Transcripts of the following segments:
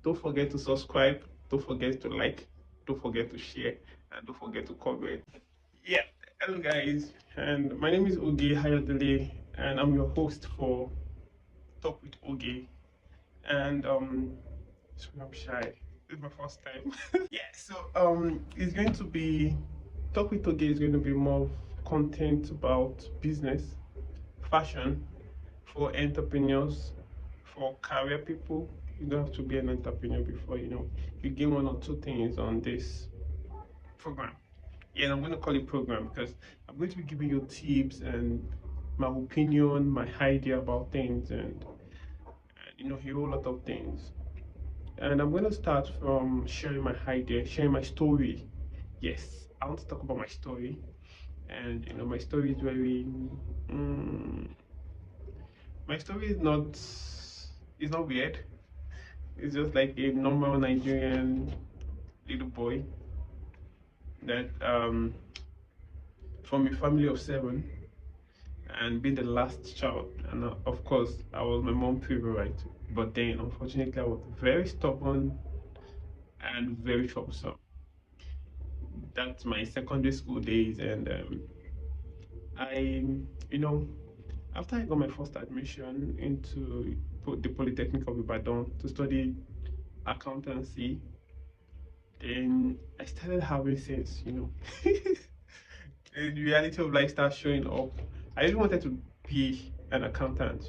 Don't forget to subscribe, don't forget to like, don't forget to share, and don't forget to comment. Yeah, hello guys, and my name is Oge Hayodele, and I'm your host for Talk with Oge. And sorry, I'm shy. This is my first time. Yeah, so it's going to be Talk with Oge is going to be more content about business, fashion, for entrepreneurs, for career people. You don't have to be an entrepreneur before you gain one or two things on this program. Yeah, I'm going to call it program because I'm going to be giving you tips and my opinion, my idea about things, and a whole lot of things. And I'm going to start from sharing my idea, sharing my story. Yes, I want to talk about my story, and my story is very. Mm, my story is not weird. It's just like a normal Nigerian little boy that from a family of seven and being the last child. And of course, I was my mom's favorite. But then, unfortunately, I was very stubborn and very troublesome. That's my secondary school days, and I, you know, after I got my first admission into the Polytechnic of Ibadan to study accountancy, then I started having sense. The reality of life starts showing up. I really wanted to be an accountant.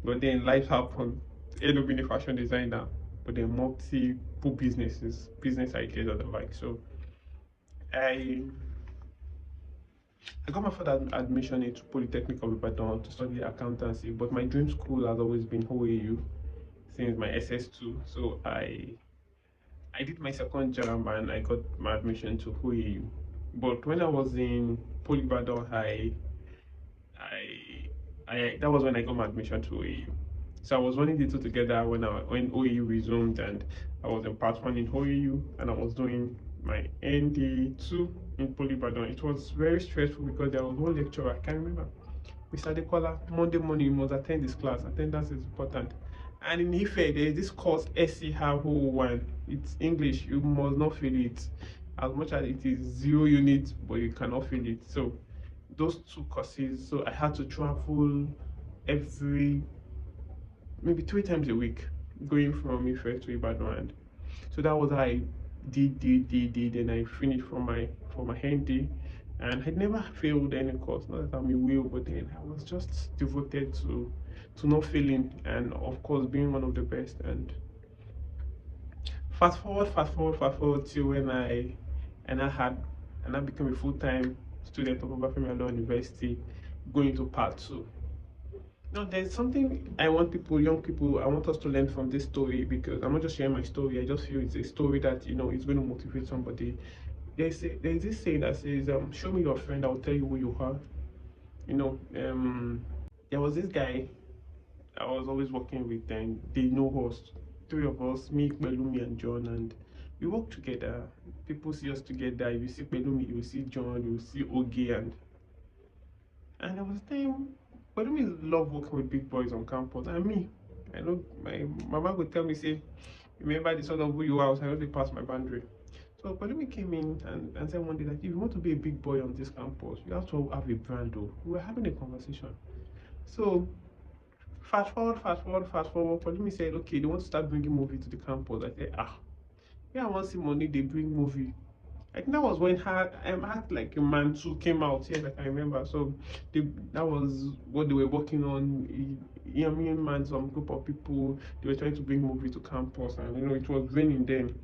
But then life happened. I ended up being a fashion designer, but then multiple business ideas and the like. So I I got my first admission into Polytechnic of Ibadan to study accountancy, but my dream school has always been OAU since my SS2. So I did my second jam and I got my admission to OAU. But when I was in Poly Ibadan, I that was when I got my admission to OAU. So I was running the two together when OAU resumed, and I was in part one in OAU, and I was doing my ND2 in Polybadan. It was very stressful because there was one lecturer, I can't remember, Mr. Dekola. Monday morning you must attend this class. Attendance is important. And in Ife, there is this course SCHO1. It's English. You must not feel it. As much as it is 0 units, but you cannot feel it. So those two courses. So I had to travel every maybe 3 times a week, going from Ife to Ibadan. And so that was how I did, and I finished for my handy. And I never failed any course. Not that I'm a will, but then I was just devoted to not failing, and of course being one of the best. And fast forward till when I became a full-time student of Obafemi Law University, going to part two. No, there's something I want people, young people, I want us to learn from this story, because I'm not just sharing my story. I just feel it's a story that is going to motivate somebody. There's this saying that says, "Show me your friend, I'll tell you who you are." You know, there was this guy I was always working with, and they know us, three of us, me, Belumi, and John, and we work together. People see us together. If you see Belumi, you will see John, you will see Ogie, and there was time, but me love working with big boys on campus. And me, I know my mama would tell me, say, remember the sort of who you are, I know they pass my boundary. So Palumi came in and said one day that if you want to be a big boy on this campus, you have to have a brand though. We were having a conversation. So fast forward, Palumi said, okay, they want to start bringing movie to the campus. I said, yeah, I want to see money, they bring movie. I think that was when Act Like a Man 2 came out. Yes, I can remember. So that was what they were working on. Me and some group of people, they were trying to bring movie to campus, and it was raining then.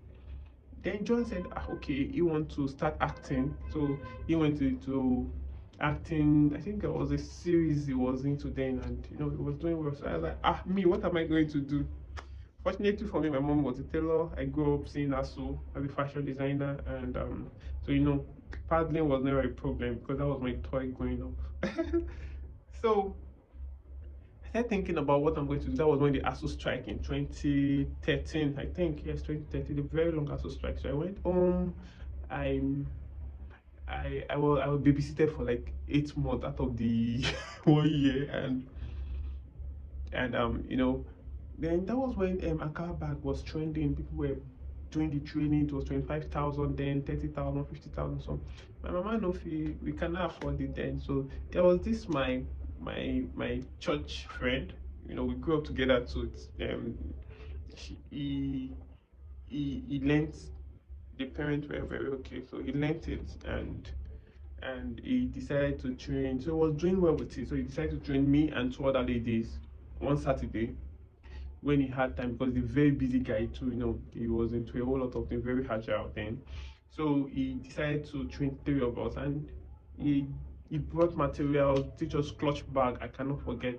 Then John said, okay, he want to start acting. So he went into acting. I think there was a series he was into then, and he was doing well. So I was like, me, what am I going to do? Fortunately for me, my mom was a tailor. I grew up seeing her sew as a fashion designer, and so paddling was never a problem because that was my toy growing up. So I started thinking about what I'm going to do. That was when the ASU strike in 2013, I think. Yes, 2013, the very long ASU strike. So I went home. I I was babysitted for like 8 months out of the 1 year, and Then that was when Akara bag was trending. People were doing the training. It was 25,000, then 30,000, 50,000. So my mama no fee, we cannot afford it then. So there was this my church friend. You know, we grew up together. So it's, he he lent, the parents were very okay. So he lent it, and he decided to train. So he was doing well with it. So he decided to train me and two other ladies one Saturday when he had time, because he's a very busy guy too. You know, he was into a whole lot of things, very agile then. So he decided to train three of us, and he brought materials, teach us clutch bag. I cannot forget.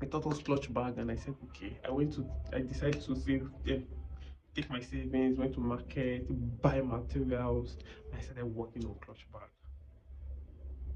I taught us clutch bag, and I said, okay. I decided to save, take my savings, went to market, buy materials. I started working on clutch bag.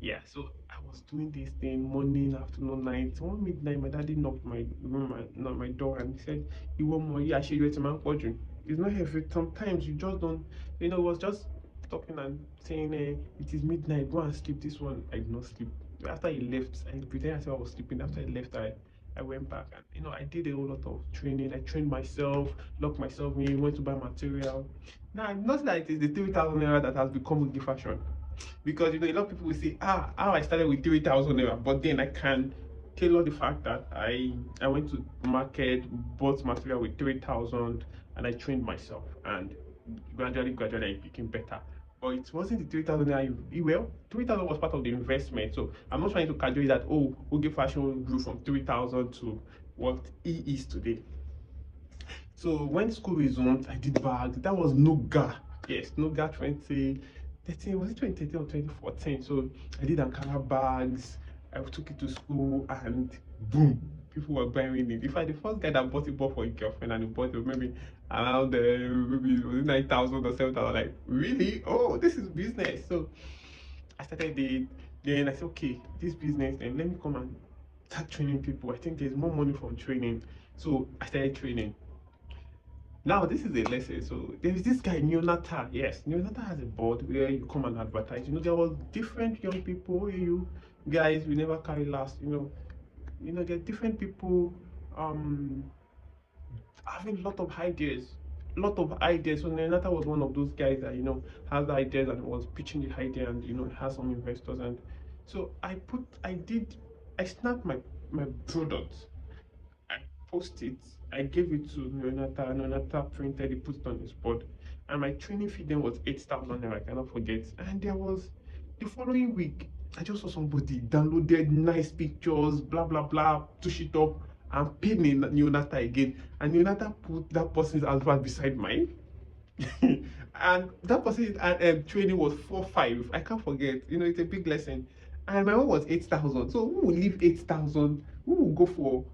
Yeah, so I was doing this thing morning, afternoon, night. One midnight, my daddy knocked my room, knocked my door, and he said, "You want more? Yeah, she wait a man quadrant. It's not every. Sometimes you just don't. You know, it was just talking and saying, it is midnight. Go and sleep. This one, I did not sleep. After he left, I pretended as if I was sleeping. After he left, I went back, and I did a whole lot of training. I trained myself, locked myself in, went to buy material. Now, not that it is the 3,000 naira that has become the fashion, because a lot of people will say, how I started with 3,000 naira, but then I can tailor the fact that I went to market, bought material with 3,000, and I trained myself, and gradually I became better. But it wasn't the 3,000 naira. Well, 3,000 was part of the investment. So I'm not trying to calculate that, oh, OGE Fashion grew from 3,000 to what it is today. So when school resumed, I did bags. That was Noga. Yes, Noga 2013. Was it 2013 or 2014? So I did Ankara bags. I took it to school, and boom, people were buying it. In fact, the first guy that bought for a girlfriend, and he bought it maybe around maybe it was 9,000 or 7,000. Like, really? Oh, this is business. So I started it. Then I said, okay, this business, and let me come and start training people. I think there's more money from training. So I started training. Now this is a lesson. So there is this guy Neonata. Yes, Neonata has a board where you come and advertise. There was different young people. You guys, we never carry last. There are different people um having a lot of ideas. So Neonata was one of those guys that has the ideas and was pitching the idea, and has some investors. And so I snapped my product. I post it. I gave it to Neonata. Neonata printed it, put it on his board. And my training fee then was 8,000 naira, I cannot forget. And there was the following week, I just saw somebody downloaded nice pictures, blah blah blah, touch it up, and paid me Neonata again. And Neonata put that person's advert beside mine. And that person's training was 4,500. I can't forget. It's a big lesson. And my own was 8,000. So who will leave 8,000? Who will go for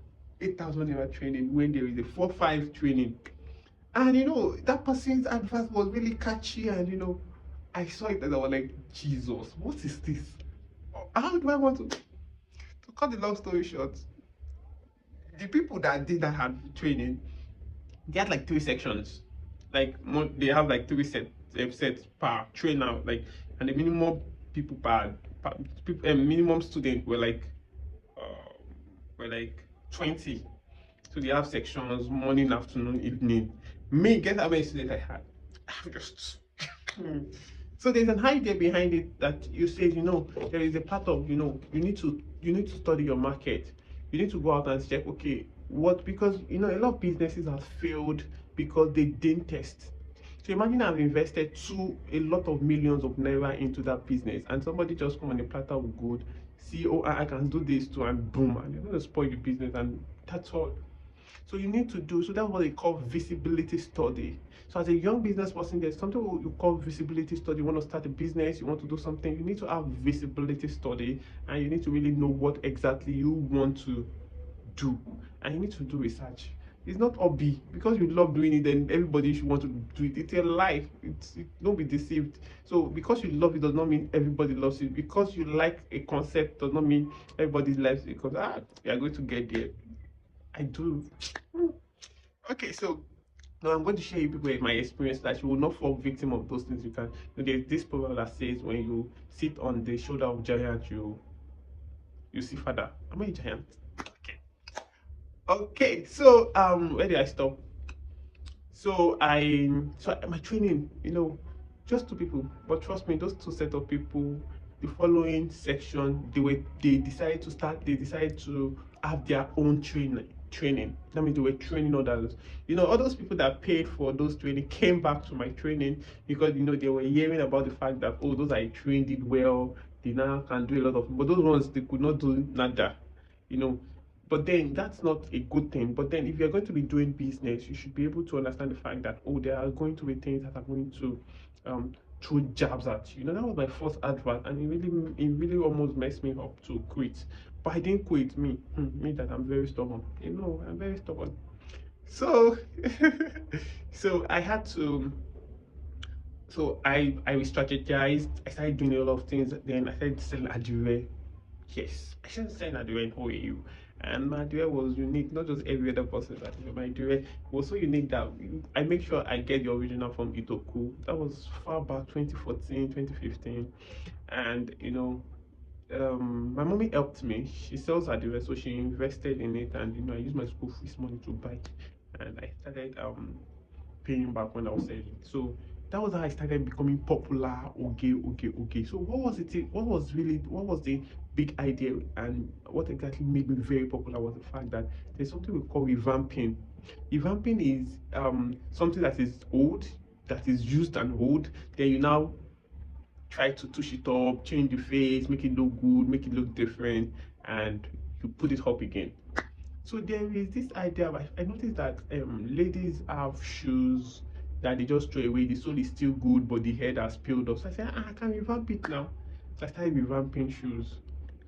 8,000 naira training when there is a 4,500 training? And that person's advice was really catchy, and I saw it and I was like, Jesus, what is this? How do I want to cut the long story short? The people that did that had training, they had like three sections. Like they have like three sets per trainer, like, and the minimum people per people, minimum student uh, were like 20. So they have sections morning, afternoon, evening. Me, guess how many students I had? I'm just so there's an idea behind it that you say, there is a part of, you need to study your market. You need to go out and check, okay, what, because a lot of businesses have failed because they didn't test. So imagine I've invested a lot of millions of naira into that business, and somebody just come on a platter with gold, see, oh, I can do this too, and boom, and you're going to spoil the business, and that's all. So you need to do, so that's what they call visibility study. So as a young business person, there's something you call visibility study. You want to start a business, you want to do something, you need to have visibility study, and you need to really know what exactly you want to do, and you need to do research. It's not hobby because you love doing it, then everybody should want to do it. It's a life. Don't be deceived. So because you love it does not mean everybody loves it. Because you like a concept does not mean everybody loves it, because we are going to get there. I do. Okay, so now I'm going to share you people my experience that you will not fall victim of those things. There's this proverb that says, when you sit on the shoulder of giant, you see father. Am I a giant? Okay. Okay, so where did I stop? My training, just two people, but trust me, those two set of people, the following section, they decided to have their own training. That means they were training others. All those people that paid for those training came back to my training because they were hearing about the fact that, oh, those I trained did well, they now can do a lot of, but those ones they could not do nada, you know but then that's not a good thing. But then if you're going to be doing business, you should be able to understand the fact that, oh, there are going to be things that are going to throw jabs at you. That was my first advert, and it really almost messed me up to quit. But I didn't quit. Me that I'm very stubborn. I'm very stubborn. So so I had to so I strategized. I started doing a lot of things. Then I started selling Adire. Yes, I started selling Adire in OAU. And my Adire was unique, not just every other person's Adire. My Adire was so unique that I make sure I get the original from Itoku. That was far back 2014, 2015. And my mommy helped me. She sells Adire, so she invested in it, and I used my school fees money to buy it. And I started paying back when I was selling. So that was how I started becoming popular. Okay, okay, okay. So what was it? What was the big idea, and what exactly made me very popular was the fact that there's something we call revamping. Revamping is something that is old, that is used and old. Then you now try to touch it up, change the face, make it look good, make it look different, and you put it up again. So there is this idea. I noticed that ladies have shoes that they just throw away. The sole is still good, but the head has peeled off. So I said, I can revamp it now. So I started revamping shoes,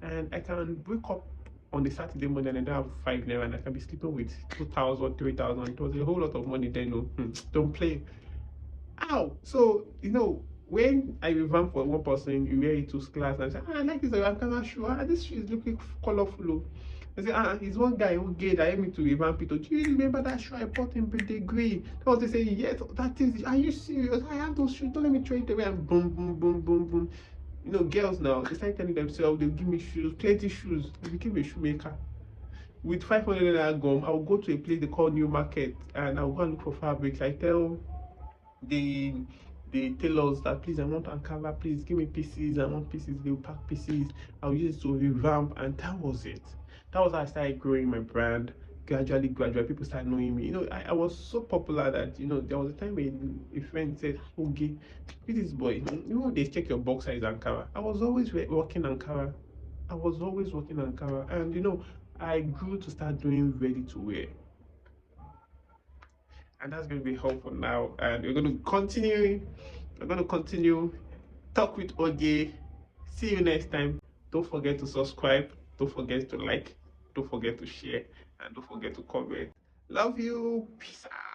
and I can wake up on the Saturday morning and I don't have 5 naira, and I can be sleeping with 2,000, 3,000. It was a whole lot of money then. No, don't play. Ow! So, when I revamp for one person, you wear it to class and say, I like this Ankara shoe. This shoe is looking colorful. Oh." I say, he's one guy who gave that helped me to revamp it. Oh, do you remember that shoe I bought in birthday grey? That was they say, yes, that is, are you serious? I have those shoes. Don't let me throw it away. And boom, boom, boom, boom, boom. Girls now, they start telling themselves, they'll give me shoes, plenty shoes. I became a shoemaker. With 500 naira gum, I'll go to a place they call New Market and I'll go and look for fabrics. I tell they they tell us that, please, I want Ankara, please give me pieces, I want pieces. They'll pack pieces, I'll use it to revamp, and that was it. That was how I started growing my brand. Gradually people started knowing me. I was so popular that there was a time when a friend said, okay, this boy, they check your box size Ankara. I was always working Ankara. And I grew to start doing ready to wear. And that's going to be all for now. And we're going to continue talk with OJ. See you next time. Don't forget to subscribe, don't forget to like, don't forget to share, and don't forget to comment. Love you. Peace out.